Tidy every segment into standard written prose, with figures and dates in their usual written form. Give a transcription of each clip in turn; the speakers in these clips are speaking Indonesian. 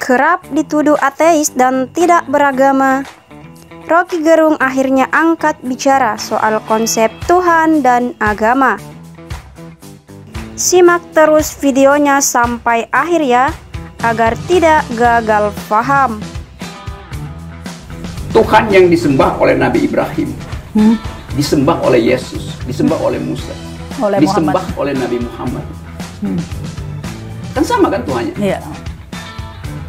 Kerap dituduh ateis dan tidak beragama, Rocky Gerung akhirnya angkat bicara soal konsep Tuhan dan agama. Simak terus videonya sampai akhir ya, agar tidak gagal paham. Tuhan yang disembah oleh Nabi Ibrahim, disembah oleh Yesus, disembah oleh Musa, disembah oleh Nabi Muhammad. Kan sama kan Tuhannya? Iya.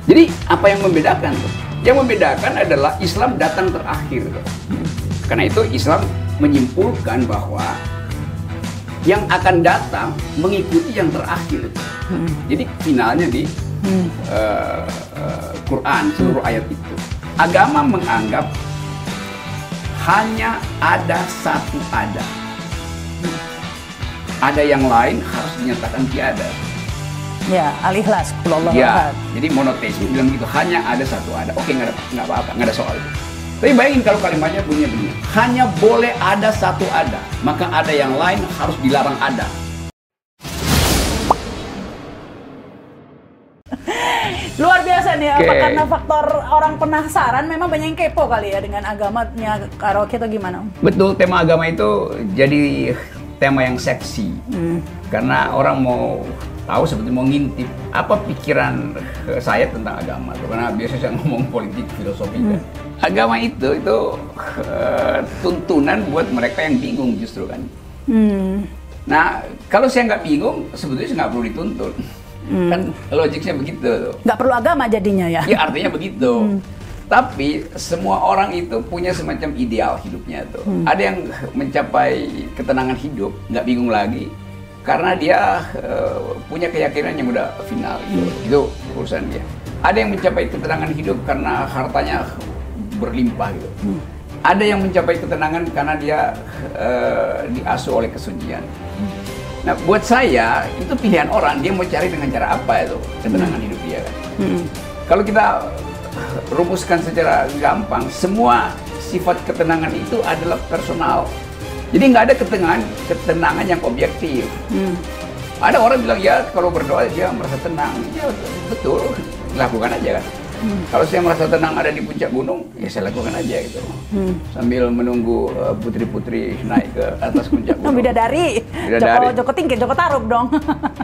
Jadi apa yang membedakan? Yang membedakan adalah Islam datang terakhir. Karena itu Islam menyimpulkan bahwa yang akan datang mengikuti yang terakhir. Jadi finalnya di Quran, seluruh ayat itu. Agama menganggap hanya ada satu ada. Ada yang lain harus dinyatakan tiada. Ya, al-ikhlas. Ya, jadi monoteisme bilang gitu, hanya ada satu ada. Oke, nggak apa-apa, nggak ada soal itu. Tapi bayangin kalau kalimatnya bunyinya begini, hanya boleh ada satu ada, maka ada yang lain harus dilarang ada. Luar biasa nih, apa karena faktor orang penasaran, memang banyak yang kepo kali ya dengan agamanya Kak Rocky atau gimana? Betul, tema agama itu jadi tema yang seksi. Karena orang mau tahu, sebetulnya mau ngintip apa pikiran saya tentang agama. Karena biasanya saya ngomong politik, filosofi kan. Agama itu tuntunan buat mereka yang bingung justru kan. Nah, kalau saya nggak bingung, sebetulnya saya nggak perlu dituntun. Kan logiknya begitu tuh. Nggak perlu agama jadinya ya? Ya artinya begitu. Tapi semua orang itu punya semacam ideal hidupnya tuh. Ada yang mencapai ketenangan hidup, nggak bingung lagi, karena dia punya keyakinan yang udah final gitu. Itu urusan dia. Ada yang mencapai ketenangan hidup karena hartanya berlimpah gitu. Ada yang mencapai ketenangan karena dia diasuh oleh kesucian. Nah, buat saya itu pilihan orang, dia mau cari dengan cara apa itu ketenangan hidup dia kan. Kalau kita rumuskan secara gampang, semua sifat ketenangan itu adalah personal. Jadi nggak ada ketenangan yang objektif. Ada orang bilang ya kalau berdoa dia merasa tenang. Ya betul, lakukan aja kan. Kalau saya merasa tenang ada di puncak gunung, ya saya lakukan aja gitu. Sambil menunggu putri-putri naik ke atas puncak gunung. Bidadari. Joko Tingkir, Joko Tarub dong.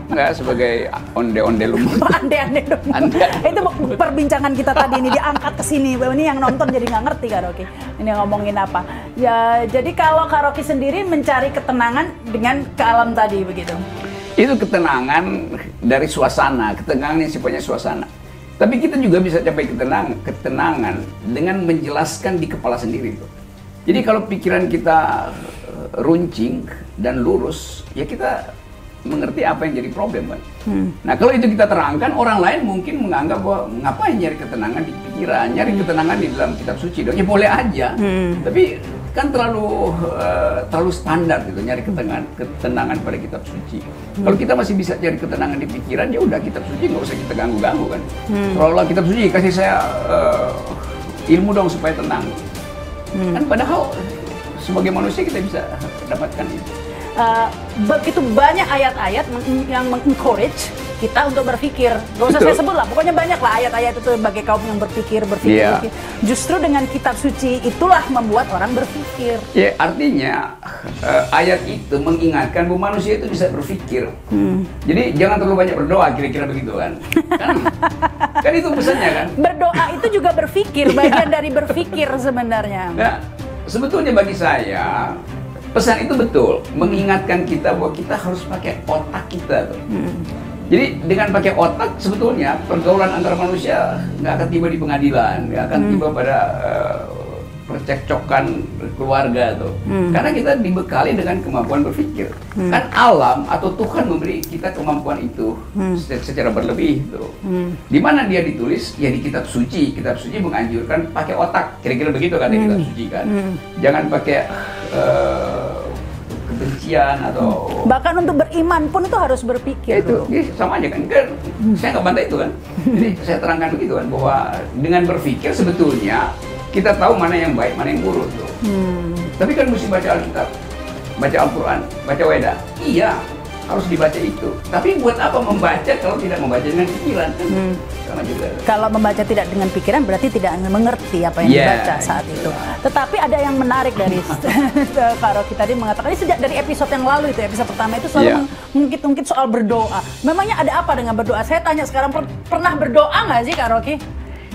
Enggak, sebagai onde-onde lumut. Ande-ande lumut. Itu perbincangan kita tadi ini diangkat ke sini. Ini yang nonton jadi nggak ngerti Kak Rocky. Ini ngomongin apa? Ya, jadi kalau Kak Rocky sendiri mencari ketenangan dengan ke alam tadi begitu. Itu ketenangan dari suasana, ketenangan yang sifatnya suasana. Tapi kita juga bisa capai ketenangan dengan menjelaskan di kepala sendiri tuh. Jadi kalau pikiran kita runcing dan lurus, ya kita mengerti apa yang jadi problem kan. Nah kalau itu kita terangkan, orang lain mungkin menganggap bahwa ngapain nyari ketenangan di pikiran, nyari ketenangan di dalam kitab suci dong. Ya boleh aja, tapi kan terlalu standar gitu nyari ketenangan pada kitab suci. Kalau kita masih bisa cari ketenangan di pikiran, ya udah kitab suci nggak usah kita ganggu kan. Kalau kitab suci kasih saya ilmu dong supaya tenang. Kan padahal sebagai manusia kita bisa dapatkan itu. Begitu banyak ayat-ayat yang mengencourage kita untuk berpikir. Gak usah saya sebut lah, pokoknya banyak lah ayat-ayat itu sebagai kaum yang berpikir. Justru dengan kitab suci itulah membuat orang berpikir. Ya artinya ayat itu mengingatkan bahwa manusia itu bisa berpikir. Jadi jangan terlalu banyak berdoa, kira-kira begitu kan. Kan itu pesannya kan. Berdoa itu juga berpikir, bagian dari berpikir sebenarnya. Nah, sebetulnya bagi saya pesan itu betul, mengingatkan kita bahwa kita harus pakai otak kita tuh. Jadi dengan pakai otak sebetulnya pergaulan antara manusia nggak akan tiba di pengadilan, nggak akan tiba pada percekcokan keluarga tuh. Karena kita dibekali dengan kemampuan berpikir. Kan alam atau Tuhan memberi kita kemampuan itu secara berlebih tuh. Di mana dia ditulis? Ya di kitab suci. Kitab suci menganjurkan pakai otak. Kira-kira begitu kan kitab suci kan. Jangan pakai kebencian atau bahkan untuk beriman pun itu harus berpikir. Itu sama aja kan. Saya nggak bantah itu kan. Jadi saya terangkan begitu kan bahwa dengan berpikir sebetulnya kita tahu mana yang baik, mana yang buruk tuh. Tapi kan mesti baca Alkitab, baca Al-Quran, baca Weda. Iya, harus dibaca itu. Tapi buat apa membaca kalau tidak membaca dengan pikiran? Kan? Sama juga. Kalau membaca tidak dengan pikiran berarti tidak mengerti apa yang dibaca saat itu. Tetapi ada yang menarik dari Kak Rocky tadi mengatakan, ini sejak dari episode yang lalu itu, episode pertama itu selalu mengungkit-ungkit soal berdoa. Memangnya ada apa dengan berdoa? Saya tanya sekarang, pernah berdoa nggak sih Kak Rocky?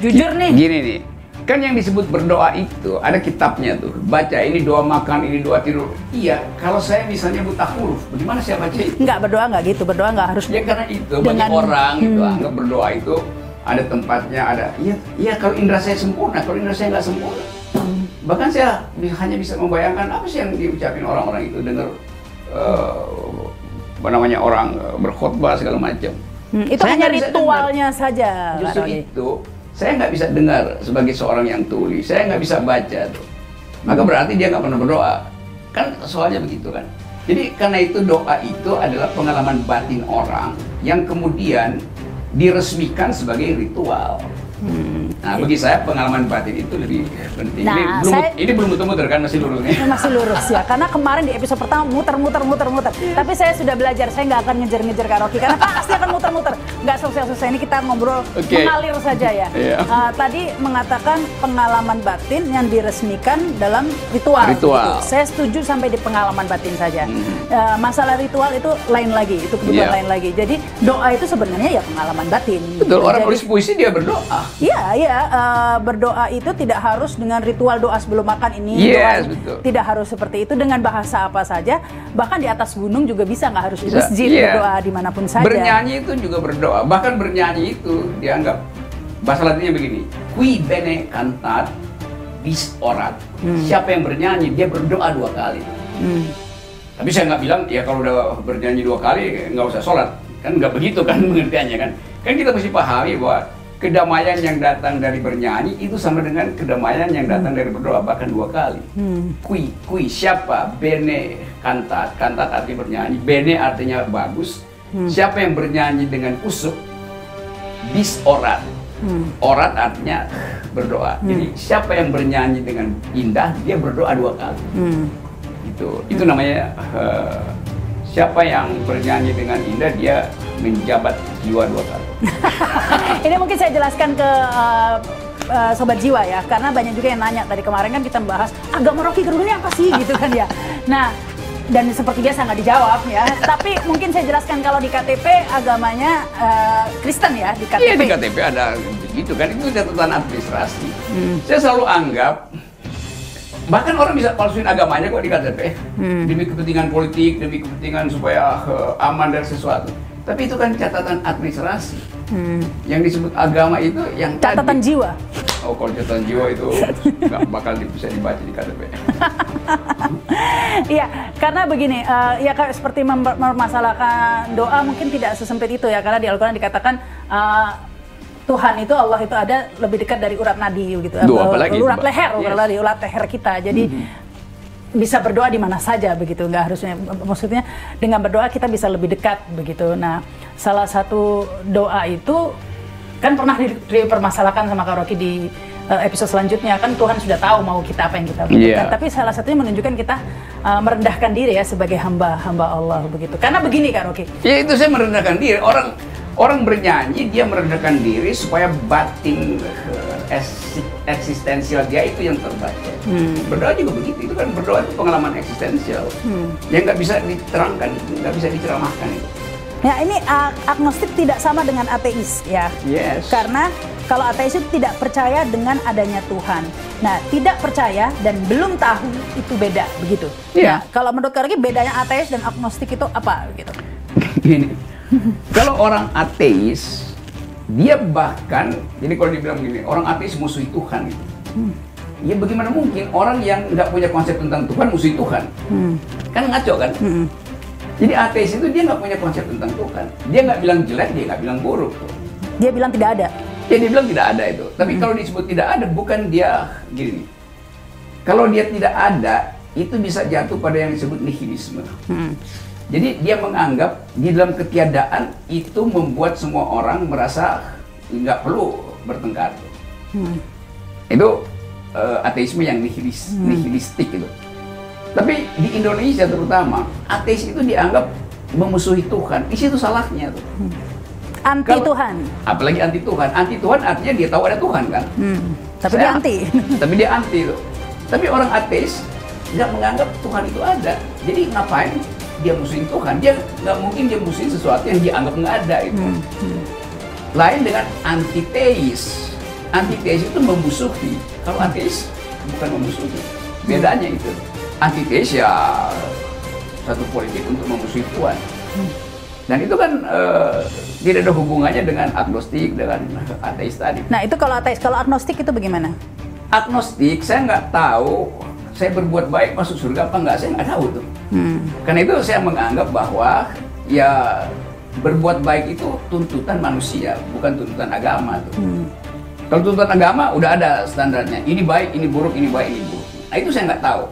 Jujur nih. Gini nih. Kan yang disebut berdoa itu ada kitabnya tuh. Baca ini doa makan, ini doa tidur. Iya, kalau saya misalnya buta huruf, bagaimana saya baca itu? Enggak, berdoa enggak gitu. Berdoa enggak harus. Ya karena itu banyak orang itu anggap berdoa itu ada tempatnya, ada. Iya kalau indera saya sempurna, kalau indera saya nggak sempurna. Bahkan saya hanya bisa membayangkan apa sih yang diucapin orang-orang itu, dengar apa namanya orang berkhotbah segala macam. Itu saya hanya ritualnya saja. Justru itu saya nggak bisa dengar sebagai seorang yang tuli, saya nggak bisa baca tuh. Maka berarti dia nggak pernah berdoa. Kan soalnya begitu kan. Jadi karena itu doa itu adalah pengalaman batin orang yang kemudian diresmikan sebagai ritual. Nah, bagi saya pengalaman batin itu lebih penting. Nah, ini belum muter-muter kan, masih lurus nih. Masih lurus ya, karena kemarin di episode pertama muter. Tapi saya sudah belajar, saya nggak akan ngejar-ngejar Kak Rocky, karena pasti akan muter-muter. Nggak selesai-selesai, ini kita ngobrol mengalir saja ya. Tadi mengatakan pengalaman batin yang diresmikan dalam ritual. Gitu. Saya setuju sampai di pengalaman batin saja. Masalah ritual itu lain lagi, itu kedua lain lagi. Jadi doa itu sebenarnya ya pengalaman batin. Betul, orang nulis puisi dia berdoa. Iya, berdoa itu tidak harus dengan ritual doa sebelum makan ini. Betul. Tidak harus seperti itu, dengan bahasa apa saja. Bahkan di atas gunung juga bisa, nggak harus di masjid, berdoa dimanapun saja. Bernyanyi itu juga berdoa. Bahkan bernyanyi itu dianggap, bahasa latinnya begini, qui bene cantat bis orat. Siapa yang bernyanyi, dia berdoa 2 kali. Tapi saya nggak bilang, ya kalau udah bernyanyi 2 kali, nggak usah sholat. Kan nggak begitu kan pengertiannya kan. Kan kita mesti pahami bahwa kedamaian yang datang dari bernyanyi itu sama dengan kedamaian yang datang dari berdoa, bahkan 2 kali. Kui siapa? Bene cantat. Cantat artinya bernyanyi. Bene artinya bagus. Siapa yang bernyanyi dengan usuk? Bis orat. Orat artinya berdoa. Jadi siapa yang bernyanyi dengan indah, dia berdoa 2 kali. Itu namanya siapa yang bernyanyi dengan indah, dia menjabat jiwa 2 kali. Ini mungkin saya jelaskan ke Sobat Jiwa ya, karena banyak juga yang nanya. Tadi kemarin kan kita membahas agama Rocky Gerung ini apa sih gitu kan ya. Nah, dan seperti biasa nggak dijawab ya. Tapi mungkin saya jelaskan, kalau di KTP agamanya Kristen ya, di KTP. Iya, di KTP ada begitu kan, itu catatan administrasi. Saya selalu anggap, bahkan orang bisa palsuin agamanya kok di KTP. Demi kepentingan politik, demi kepentingan supaya aman dari sesuatu. Tapi itu kan catatan administrasi. Yang disebut agama itu yang catatan tadi. Jiwa. Oh, kalau catatan jiwa itu nggak bakal bisa dibaca di KTP. Iya, karena begini, ya seperti mempermasalahkan doa mungkin tidak sesempit itu ya, karena di Al-Quran dikatakan Tuhan itu, Allah itu ada lebih dekat dari urat nadi gitu. Urat leher, urat leher kita. Jadi bisa berdoa di mana saja begitu, nggak harusnya, maksudnya dengan berdoa kita bisa lebih dekat begitu. Nah, salah satu doa itu kan pernah dipermasalahkan sama Kak Rocky di episode selanjutnya, kan Tuhan sudah tahu mau kita apa yang kita butuhkan. Tapi salah satunya menunjukkan kita merendahkan diri ya sebagai hamba Allah begitu. Karena begini Kak Rocky. Ya itu saya merendahkan diri. Orang bernyanyi, dia merendahkan diri supaya batin eksistensial dia itu yang terbaca. Berdoa juga begitu, itu kan berdoa itu pengalaman eksistensial yang nggak bisa diterangkan, nggak bisa diceramahkan itu. Ya, ini agnostik tidak sama dengan ateis ya. Karena kalau ateis itu tidak percaya dengan adanya Tuhan. Nah, tidak percaya dan belum tahu itu beda begitu. Nah, kalau menurut Kak Rocky bedanya ateis dan agnostik itu apa gitu? Gini. Kalau orang ateis, dia bahkan, jadi kalau dibilang gini, orang ateis musuhi Tuhan gitu. Ya bagaimana mungkin orang yang nggak punya konsep tentang Tuhan musuhi Tuhan? Kan ngaco kan? Jadi ateis itu dia nggak punya konsep tentang Tuhan. Dia nggak bilang jelek, dia nggak bilang buruk. Dia bilang tidak ada. Ya dia bilang tidak ada itu. Tapi kalau disebut tidak ada, bukan dia gini. Kalau dia tidak ada, itu bisa jatuh pada yang disebut nihilisme. Jadi dia menganggap di dalam ketiadaan itu membuat semua orang merasa nggak perlu bertengkar. Itu ateisme yang nihilistik itu. Tapi di Indonesia terutama, ateis itu dianggap memusuhi Tuhan, di situ salahnya tuh. Anti Tuhan. Apalagi anti Tuhan. Anti Tuhan artinya dia tahu ada Tuhan kan. Tapi dia anti. Tapi dia anti tuh. Tapi orang ateis nggak menganggap Tuhan itu ada. Jadi ngapain dia musuhin Tuhan? Dia nggak mungkin dia musuhin sesuatu yang dia anggap nggak ada itu. Lain dengan antiteis. Antiteis itu memusuhi. Kalau ateis bukan memusuhi. Bedanya itu. Antiteis ya satu politik untuk memusuhi Tuhan. Dan itu kan tidak ada hubungannya dengan agnostik, dengan ateis tadi. Nah itu kalau ateis, kalau agnostik itu bagaimana? Agnostik, saya nggak tahu saya berbuat baik masuk surga apa nggak, saya nggak tahu tuh. Karena itu saya menganggap bahwa ya berbuat baik itu tuntutan manusia, bukan tuntutan agama tuh. Kalau tuntutan agama udah ada standarnya, ini baik, ini buruk, ini baik, ini buruk. Nah itu saya nggak tahu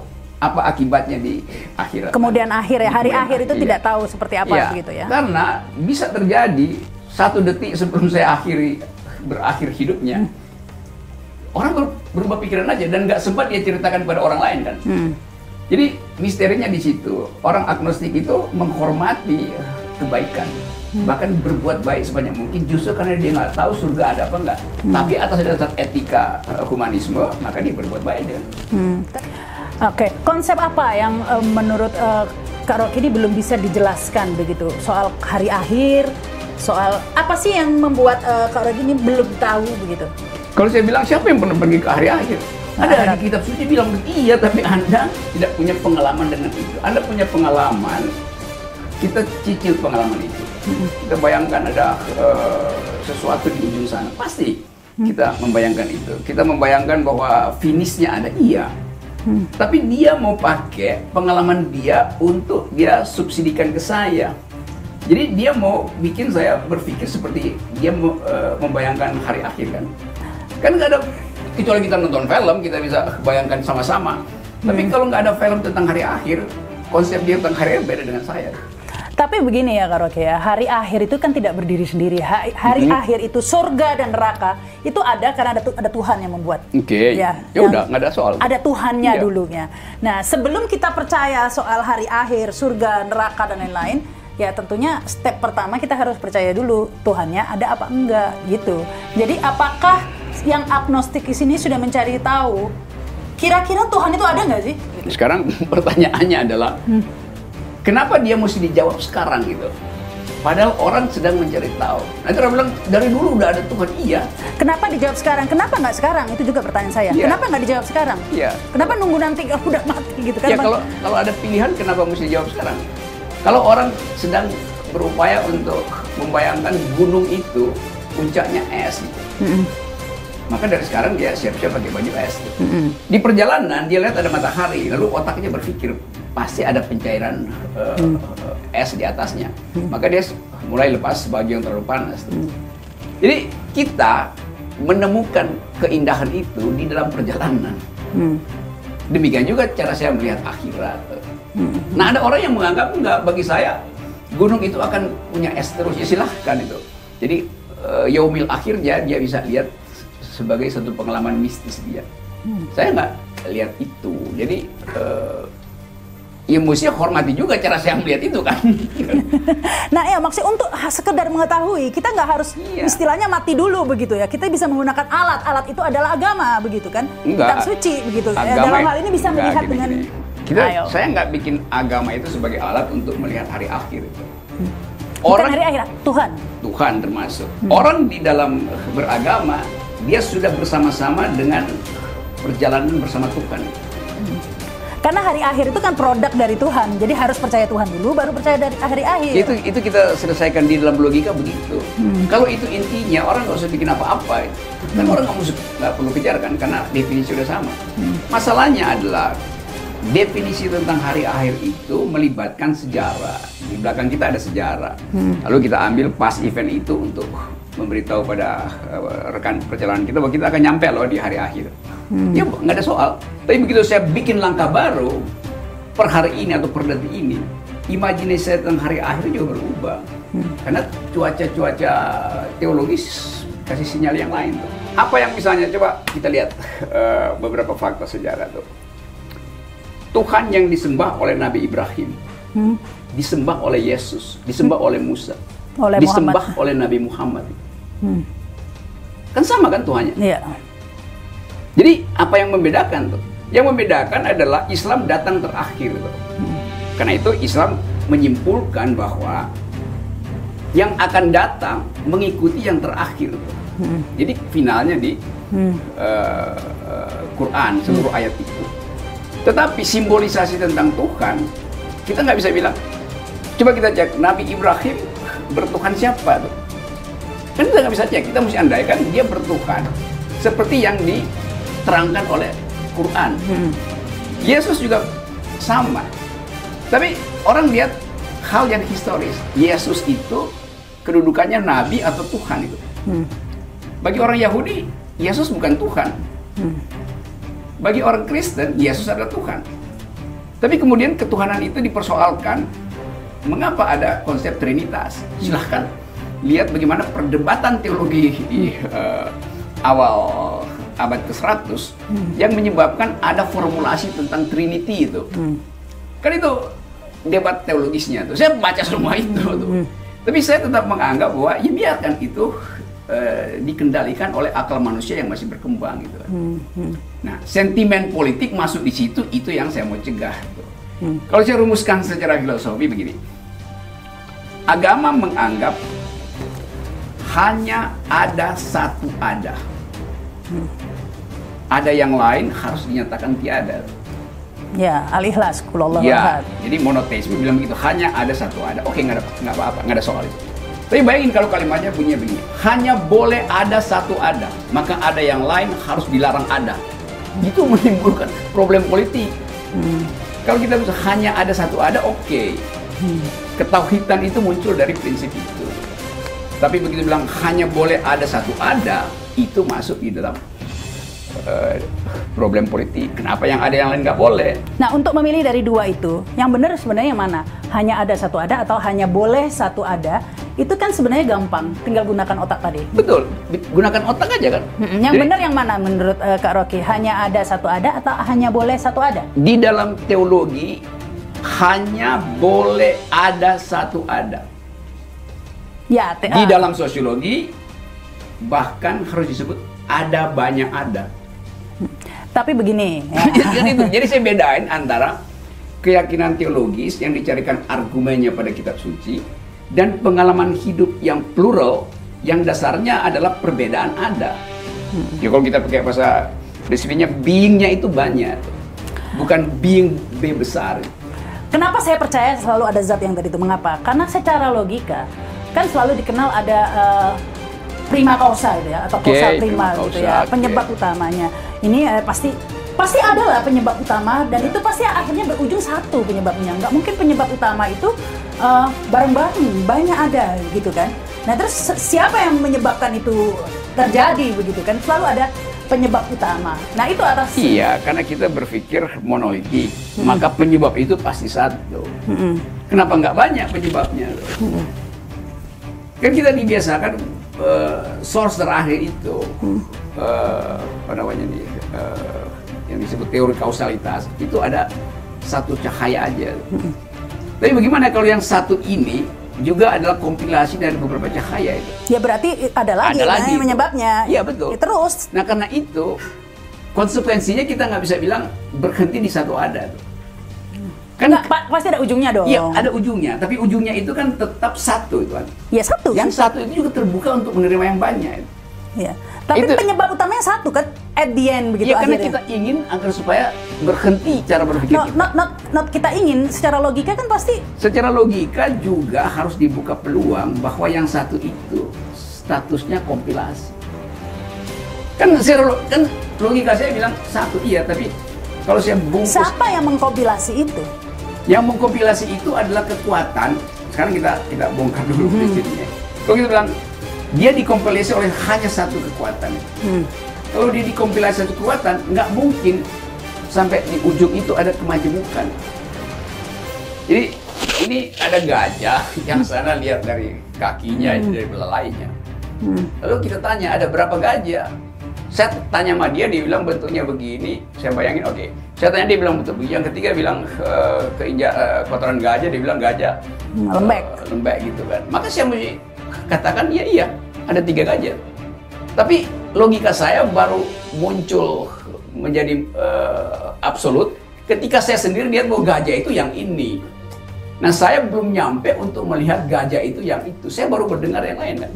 apa akibatnya di akhirat. Kemudian akhir ya, hari akhir itu tidak tahu seperti apa begitu ya. Karena bisa terjadi 1 detik sebelum saya berakhir hidupnya, orang berubah pikiran aja dan nggak sempat dia ceritakan pada orang lain kan. Jadi misterinya di situ. Orang agnostik itu menghormati kebaikan, bahkan berbuat baik sebanyak mungkin justru karena dia nggak tahu surga ada apa enggak. Tapi atas dasar etika humanisme maka dia berbuat baik kan. Oke, konsep apa yang menurut Kak Rocky ini belum bisa dijelaskan begitu? Soal hari akhir, soal apa sih yang membuat Kak Rocky ini belum tahu begitu? Kalau saya bilang siapa yang pernah pergi ke hari akhir? Ada di kitab suci bilang iya, tapi Anda tidak punya pengalaman dengan itu. Anda punya pengalaman, kita cicil pengalaman itu. Kita bayangkan ada sesuatu di ujung sana, pasti kita membayangkan itu. Kita membayangkan bahwa finishnya ada, iya. Tapi dia mau pakai pengalaman dia untuk dia subsidikan ke saya. Jadi dia mau bikin saya berpikir seperti dia membayangkan hari akhir kan. Kan nggak ada, kecuali kita nonton film kita bisa bayangkan sama-sama. Tapi kalau nggak ada film tentang hari akhir, konsep dia tentang hari akhir beda dengan saya. Tapi begini ya Kak Rocky ya, hari akhir itu kan tidak berdiri sendiri. Hari akhir itu surga dan neraka itu ada karena ada Tuhan yang membuat. Oke. Ya udah, nggak ada soal. Ada Tuhannya dulunya. Nah sebelum kita percaya soal hari akhir, surga, neraka dan lain-lain, ya tentunya step pertama kita harus percaya dulu Tuhannya ada apa enggak gitu. Jadi apakah yang agnostik di sini sudah mencari tahu kira-kira Tuhan itu ada nggak sih? Gitu. Sekarang pertanyaannya adalah kenapa dia mesti dijawab sekarang gitu? Padahal orang sedang mencari tahu. Nanti orang bilang dari dulu udah ada Tuhan, iya. Kenapa dijawab sekarang? Kenapa nggak sekarang? Itu juga pertanyaan saya. Iya. Kenapa nggak dijawab sekarang? Iya. Kenapa nunggu nanti kalau udah mati gitu kan? Ya kalau ada pilihan kenapa mesti dijawab sekarang? Kalau orang sedang berupaya untuk membayangkan gunung itu puncaknya es gitu. Maka dari sekarang dia siap-siap pakai baju es. Di perjalanan dia lihat ada matahari, lalu otaknya berpikir pasti ada pencairan es di atasnya. Maka dia mulai lepas baju yang terlalu panas. Jadi kita menemukan keindahan itu di dalam perjalanan. Demikian juga cara saya melihat akhirat. Nah ada orang yang menganggap enggak, bagi saya gunung itu akan punya es terus, ya silahkan itu. Jadi yaumil akhirnya dia bisa lihat sebagai satu pengalaman mistis dia. Saya nggak lihat itu. Jadi ya mestinya hormati juga cara saya melihat itu kan. Nah ya maksudnya untuk sekedar mengetahui, kita nggak harus istilahnya mati dulu begitu ya. Kita bisa menggunakan alat itu adalah agama begitu kan. Kitab suci begitu. Dalam hal ini bisa melihat dengan saya nggak bikin agama itu sebagai alat untuk melihat hari akhir itu. Bukan hari akhir, Tuhan termasuk. Orang di dalam beragama dia sudah bersama-sama dengan perjalanan bersama Tuhan. Karena hari akhir itu kan produk dari Tuhan, jadi harus percaya Tuhan dulu, baru percaya dari hari akhir. Itu kita selesaikan di dalam logika begitu. Kalau itu intinya, orang nggak usah bikin apa-apa. Kan orang nggak perlu kejar kan, karena definisi sudah sama. Masalahnya adalah definisi tentang hari akhir itu melibatkan sejarah. Di belakang kita ada sejarah. Lalu kita ambil pas event itu untuk memberitahu pada rekan perjalanan kita bahwa kita akan nyampe loh di hari akhir. Ya nggak ada soal. Tapi begitu saya bikin langkah baru per hari ini atau per detik ini, imajinasi saya tentang hari akhir juga berubah. Karena cuaca-cuaca teologis kasih sinyal yang lain tuh. Apa yang misalnya coba kita lihat beberapa fakta sejarah tuh. Tuhan yang disembah oleh Nabi Ibrahim disembah oleh Yesus, disembah oleh Musa, Oleh disembah oleh Nabi Muhammad. Kan sama kan Tuhannya? Iya. Jadi apa yang membedakan tuh? Yang membedakan adalah Islam datang terakhir tuh. Karena itu Islam menyimpulkan bahwa yang akan datang mengikuti yang terakhir tuh. Jadi finalnya di Quran seluruh ayat itu. Tetapi simbolisasi tentang Tuhan kita nggak bisa bilang. Coba kita cek Nabi Ibrahim bertuhan siapa tuh? Kan kita nggak bisa cek. Kita mesti andaikan dia bertuhan seperti yang diterangkan oleh Quran. Yesus juga sama. Tapi orang lihat hal yang historis. Yesus itu kedudukannya nabi atau Tuhan itu. Bagi orang Yahudi, Yesus bukan Tuhan. Bagi orang Kristen, Yesus adalah Tuhan. Tapi kemudian ketuhanan itu dipersoalkan. Mengapa ada konsep Trinitas? Silahkan lihat bagaimana perdebatan teologi di awal abad ke-100 yang menyebabkan ada formulasi tentang Trinity itu. Kan itu debat teologisnya tuh. Saya baca semua itu tuh. Tapi saya tetap menganggap bahwa ya biarkan itu dikendalikan oleh akal manusia yang masih berkembang gitu. Nah, sentimen politik masuk di situ, itu yang saya mau cegah. Gitu. Kalau saya rumuskan secara filosofi begini, agama menganggap hanya ada satu ada. Ada yang lain harus dinyatakan tiada. Ya, al-ikhlas, kulullah Ya, ahad. jadi monoteisme bilang begitu, hanya ada satu ada. Oke, nggak apa-apa, nggak ada soal itu. Tapi bayangin kalau kalimatnya bunyinya begini, hanya boleh ada satu ada, maka ada yang lain harus dilarang ada. Itu menimbulkan problem politik. Kalau kita bisa hanya ada satu ada, oke. Ketauhidan itu muncul dari prinsip itu. Tapi begitu bilang hanya boleh ada satu ada, itu masuk di dalam problem politik. Kenapa yang ada yang lain nggak boleh? Nah, untuk memilih dari dua itu, yang benar sebenarnya yang mana? Hanya ada satu ada atau hanya boleh satu ada? Itu kan sebenarnya gampang, tinggal gunakan otak tadi. Betul, gunakan otak aja kan. Yang benar yang mana menurut Kak Rocky? Hanya ada satu ada atau hanya boleh satu ada? Di dalam teologi hanya boleh ada satu ada. Ya, Di dalam sosiologi bahkan harus disebut ada banyak ada. Tapi begini, ya. Jadi saya bedain antara keyakinan teologis yang dicarikan argumennya pada kitab suci dan pengalaman hidup yang plural yang dasarnya adalah perbedaan ada. Ya kalau kita pakai bahasa deskripsinya, being-nya itu banyak, bukan being B besar. Kenapa saya percaya selalu ada zat yang tadi itu? Mengapa? Karena secara logika kan selalu dikenal ada prima causa gitu ya, atau causa prima gitu ya, penyebab utamanya. Ini pasti ada lah penyebab utama, dan itu pasti akhirnya berujung satu penyebabnya. Nggak mungkin penyebab utama itu bareng-bareng, banyak ada gitu kan. Nah terus siapa yang menyebabkan itu terjadi begitu kan? Selalu ada penyebab utama. Nah itu atas. Iya, karena kita berpikir monolitik, maka penyebab itu pasti satu. Kenapa nggak banyak penyebabnya? Kan kita dibiasakan source terakhir itu apa namanya nih, yang disebut teori kausalitas itu ada satu cahaya aja. Tapi bagaimana kalau yang satu ini juga adalah kompilasi dari beberapa cahaya itu? Ya berarti ada lagi yang menyebabnya. Iya betul. Ya, terus. Nah karena itu konsekuensinya kita nggak bisa bilang berhenti di satu ada. Kan pasti ada ujungnya dong. Iya ada ujungnya, tapi ujungnya itu kan tetap satu itu kan. Ya satu. Yang satu itu juga terbuka untuk menerima yang banyak. Iya. Tapi itu, penyebab utamanya satu kan, at the end begitu ya, akhirnya. Karena kita ingin agar supaya berhenti cara berpikir kita. Not kita ingin, secara logika kan pasti. Secara logika juga harus dibuka peluang bahwa yang satu itu statusnya kompilasi. Kan logika saya bilang satu iya, tapi kalau saya bungkus. Siapa yang mengkompilasi itu? Yang mengkompilasi itu adalah kekuatan. Sekarang kita bongkar dulu prinsipnya. Kalau kita bilang dia dikompilasi oleh hanya satu kekuatan. Kalau dia dikompilasi satu kekuatan, nggak mungkin sampai di ujung itu ada kemajemukan. Jadi ini ada gajah yang sana lihat dari kakinya, dari belalainya. Lalu kita tanya, ada berapa gajah? Saya tanya sama dia bilang bentuknya begini. Saya bayangin, oke. Saya tanya dia bilang betul begini. Yang ketiga bilang kotoran gajah, dia bilang gajah lembek gitu kan. Maka saya mesti katakan iya ada 3 gajah. Tapi logika saya baru muncul menjadi absolut ketika saya sendiri lihat bahwa gajah itu yang ini. Nah, saya belum nyampe untuk melihat gajah itu yang itu. Saya baru mendengar yang lain kan.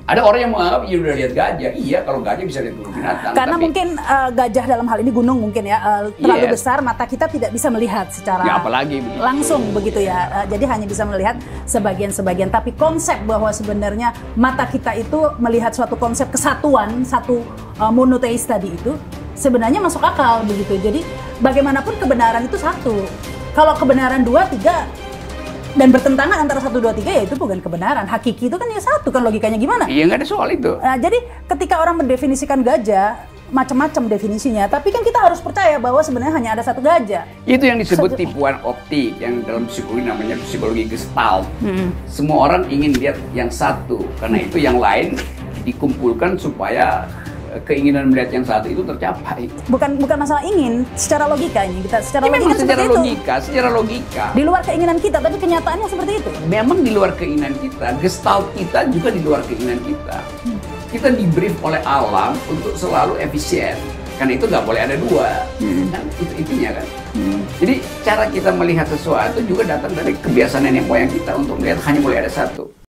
Ada orang yang menganggap ya udah lihat gajah. Iya, kalau gajah bisa lihat burung binatang. Karena mungkin gajah dalam hal ini gunung mungkin ya terlalu besar, mata kita tidak bisa melihat secara apalagi begitu. Langsung begitu ya. Jadi hanya bisa melihat sebagian-sebagian. Tapi konsep bahwa sebenarnya mata kita itu melihat suatu konsep kesatuan, satu monoteis tadi itu sebenarnya masuk akal begitu. Jadi bagaimanapun kebenaran itu satu. Kalau kebenaran 2, 3 dan bertentangan antara 1, 2, 3 ya itu bukan kebenaran. Hakiki itu kan ya satu kan, logikanya gimana? Iya, nggak ada soal itu. Nah, jadi ketika orang mendefinisikan gajah, macam-macam definisinya, tapi kan kita harus percaya bahwa sebenarnya hanya ada 1 gajah. Itu yang disebut tipuan optik, yang dalam psikologi namanya psikologi gestalt. Semua orang ingin lihat yang satu, karena itu yang lain dikumpulkan supaya keinginan melihat yang satu itu tercapai. Bukan masalah ingin, secara logika ini kita secara logika memang secara logika. Di luar keinginan kita, tapi kenyataannya seperti itu. Memang di luar keinginan kita, gestalt kita juga di luar keinginan kita. Kita di-brief oleh alam untuk selalu efisien. Karena itu nggak boleh ada 2. Kan itu intinya kan. Jadi cara kita melihat sesuatu juga datang dari kebiasaan nenek moyang kita untuk melihat hanya boleh ada 1.